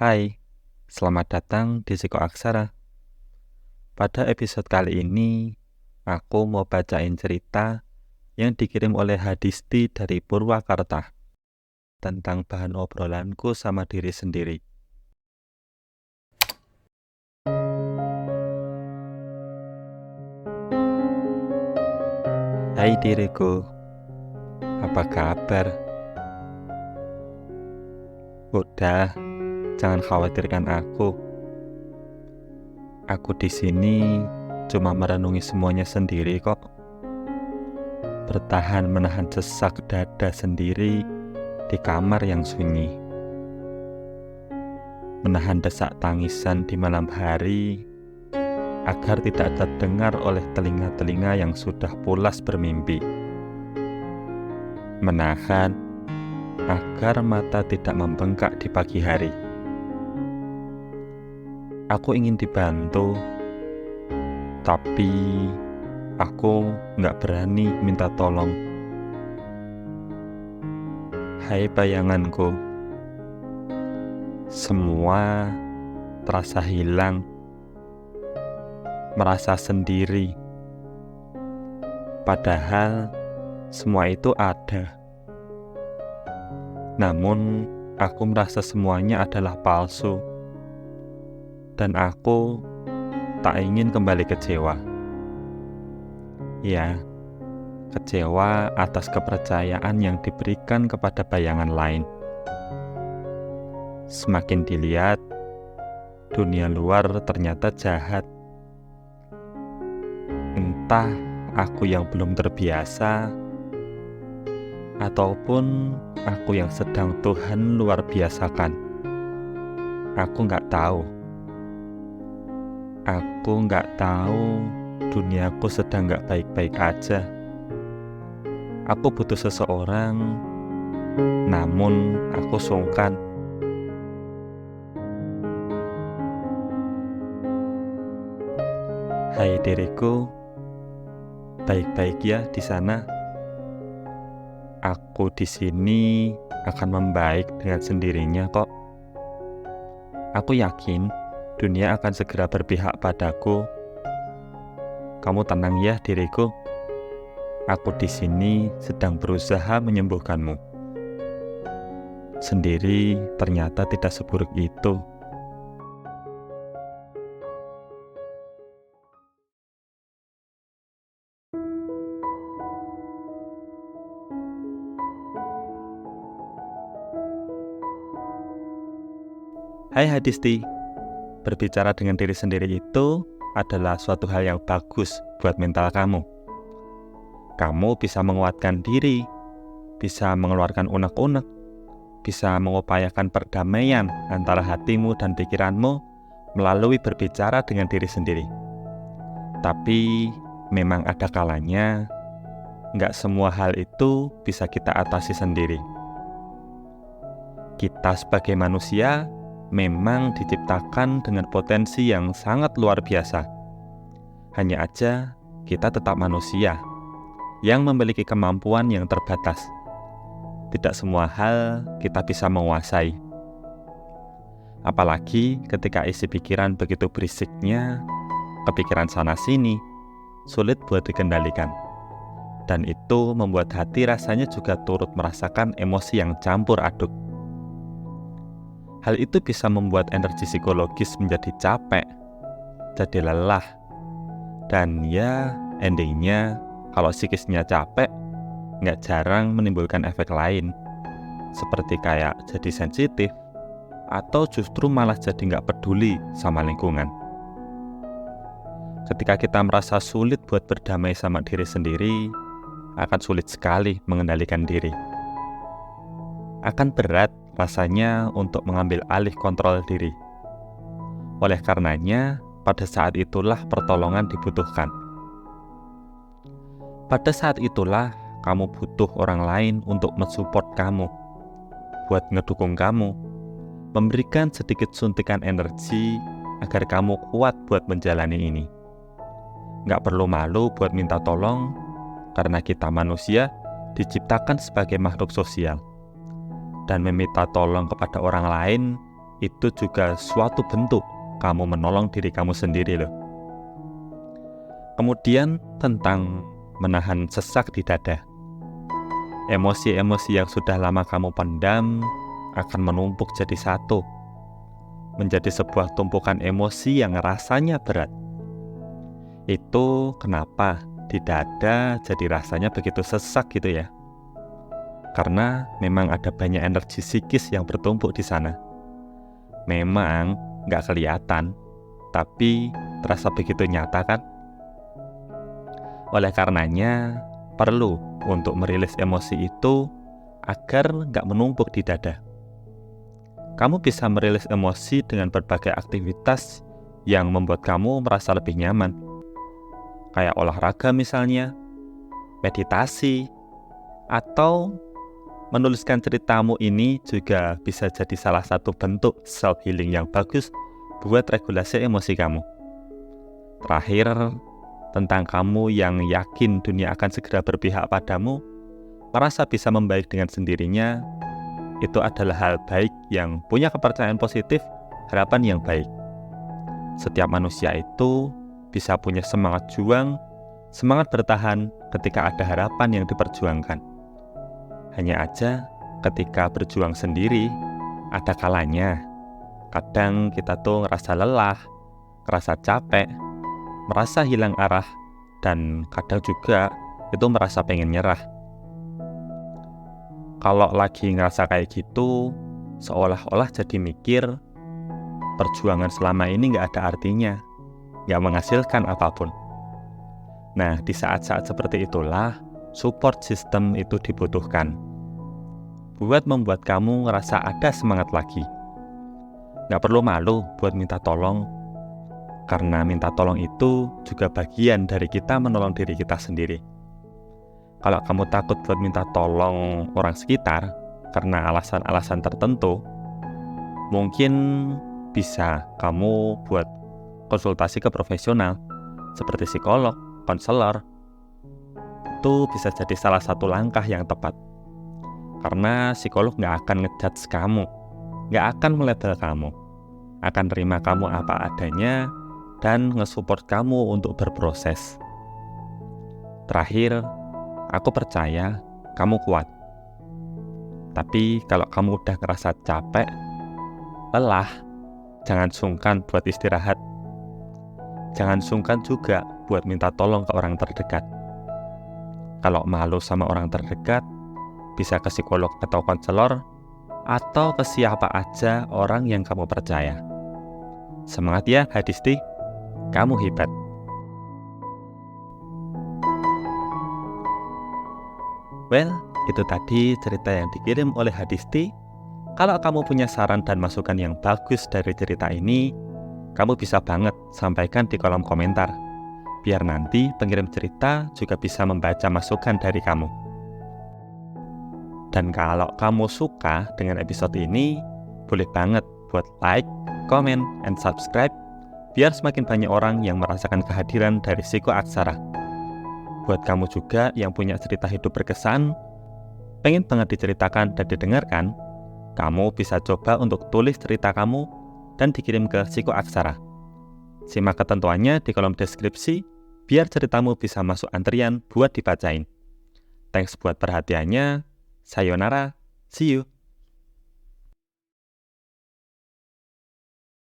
Hai, selamat datang di Psikoaksara. Pada episode kali ini, aku mau bacain cerita yang dikirim oleh Hadisti dari Purwakarta tentang bahan obrolanku sama diri sendiri. Hai diriku, apa kabar? Udah, jangan khawatirkan aku. Aku di sini cuma merenungi semuanya sendiri kok. Bertahan menahan sesak dada sendiri di kamar yang sunyi. Menahan desak tangisan di malam hari agar tidak terdengar oleh telinga-telinga yang sudah pulas bermimpi. Menahan agar mata tidak membengkak di pagi hari. Aku ingin dibantu, tapi aku nggak berani minta tolong. Hai bayanganku, semua terasa hilang, merasa sendiri. Padahal semua itu ada. Namun aku merasa semuanya adalah palsu. Dan aku tak ingin kembali kecewa. Ya, kecewa atas kepercayaan yang diberikan kepada bayangan lain. Semakin dilihat, dunia luar ternyata jahat. Entah aku yang belum terbiasa, ataupun aku yang sedang Tuhan luar biasakan. Aku nggak tahu. Aku nggak tahu duniaku sedang nggak baik-baik aja. Aku butuh seseorang, namun aku sungkan. Hai diriku, baik-baik ya di sana. Aku di sini akan membaik dengan sendirinya kok. Aku yakin dunia akan segera berpihak padaku. Kamu tenang ya diriku. Aku di sini sedang berusaha menyembuhkanmu. Sendiri ternyata tidak seburuk itu. Hai Hadisti, berbicara dengan diri sendiri itu adalah suatu hal yang bagus buat mental kamu. Kamu bisa menguatkan diri, bisa mengeluarkan unek-unek, bisa mengupayakan perdamaian antara hatimu dan pikiranmu melalui berbicara dengan diri sendiri. Tapi memang ada kalanya, nggak semua hal itu bisa kita atasi sendiri. Kita sebagai manusia memang diciptakan dengan potensi yang sangat luar biasa. Hanya aja kita tetap manusia yang memiliki kemampuan yang terbatas. Tidak semua hal kita bisa menguasai. Apalagi ketika isi pikiran begitu berisiknya, kepikiran sana-sini, sulit buat dikendalikan. Dan itu membuat hati rasanya juga turut merasakan emosi yang campur aduk. Hal itu bisa membuat energi psikologis menjadi capek, jadi lelah. Dan ya, endingnya kalau psikisnya capek, nggak jarang menimbulkan efek lain. Seperti kayak jadi sensitif, atau justru malah jadi nggak peduli sama lingkungan. Ketika kita merasa sulit buat berdamai sama diri sendiri, akan sulit sekali mengendalikan diri. Akan berat rasanya untuk mengambil alih kontrol diri. Oleh karenanya, pada saat itulah pertolongan dibutuhkan. Pada saat itulah kamu butuh orang lain untuk mensupport kamu, buat ngedukung kamu, memberikan sedikit suntikan energi agar kamu kuat buat menjalani ini. Nggak perlu malu buat minta tolong, karena kita manusia diciptakan sebagai makhluk sosial. Dan meminta tolong kepada orang lain itu juga suatu bentuk kamu menolong diri kamu sendiri loh. Kemudian tentang menahan sesak di dada. Emosi-emosi yang sudah lama kamu pendam akan menumpuk jadi satu, menjadi sebuah tumpukan emosi yang rasanya berat. Itu kenapa di dada jadi rasanya begitu sesak gitu ya. Karena memang ada banyak energi psikis yang bertumpuk di sana. Memang nggak kelihatan, tapi terasa begitu nyata kan? Oleh karenanya, perlu untuk merilis emosi itu agar nggak menumpuk di dada. Kamu bisa merilis emosi dengan berbagai aktivitas yang membuat kamu merasa lebih nyaman. Kayak olahraga misalnya, meditasi, atau menuliskan ceritamu ini juga bisa jadi salah satu bentuk self-healing yang bagus buat regulasi emosi kamu. Terakhir, tentang kamu yang yakin dunia akan segera berpihak padamu, merasa bisa membaik dengan sendirinya, itu adalah hal baik yang punya kepercayaan positif, harapan yang baik. Setiap manusia itu bisa punya semangat juang, semangat bertahan ketika ada harapan yang diperjuangkan. Hanya aja ketika berjuang sendiri, ada kalanya. Kadang kita tuh ngerasa lelah, ngerasa capek, merasa hilang arah, dan kadang juga itu merasa pengen nyerah. Kalau lagi ngerasa kayak gitu, seolah-olah jadi mikir, perjuangan selama ini nggak ada artinya, nggak menghasilkan apapun. Nah, di saat-saat seperti itulah, support system itu dibutuhkan. Buat membuat kamu ngerasa ada semangat lagi. Nggak perlu malu buat minta tolong, karena minta tolong itu juga bagian dari kita menolong diri kita sendiri. Kalau kamu takut buat minta tolong orang sekitar karena alasan-alasan tertentu, mungkin bisa kamu buat konsultasi ke profesional seperti psikolog, konselor. Itu bisa jadi salah satu langkah yang tepat. Karena psikolog nggak akan ngejudge kamu, nggak akan melabel kamu, akan terima kamu apa adanya, dan nge-support kamu untuk berproses. Terakhir, aku percaya kamu kuat. Tapi kalau kamu udah ngerasa capek, lelah, jangan sungkan buat istirahat. Jangan sungkan juga buat minta tolong ke orang terdekat. Kalau malu sama orang terdekat, bisa ke psikolog atau konselor, atau ke siapa aja orang yang kamu percaya. Semangat ya, Hadisti. Kamu hebat. Well, itu tadi cerita yang dikirim oleh Hadisti. Kalau kamu punya saran dan masukan yang bagus dari cerita ini, kamu bisa banget sampaikan di kolom komentar. Biar nanti pengirim cerita juga bisa membaca masukan dari kamu. Dan kalau kamu suka dengan episode ini, boleh banget buat like, comment, and subscribe biar semakin banyak orang yang merasakan kehadiran dari Psiko Aksara. Buat kamu juga yang punya cerita hidup berkesan, pengen banget diceritakan dan didengarkan, kamu bisa coba untuk tulis cerita kamu dan dikirim ke Psiko Aksara. Simak ketentuannya di kolom deskripsi, biar ceritamu bisa masuk antrian buat dibacain. Thanks buat perhatiannya, sayonara, see you!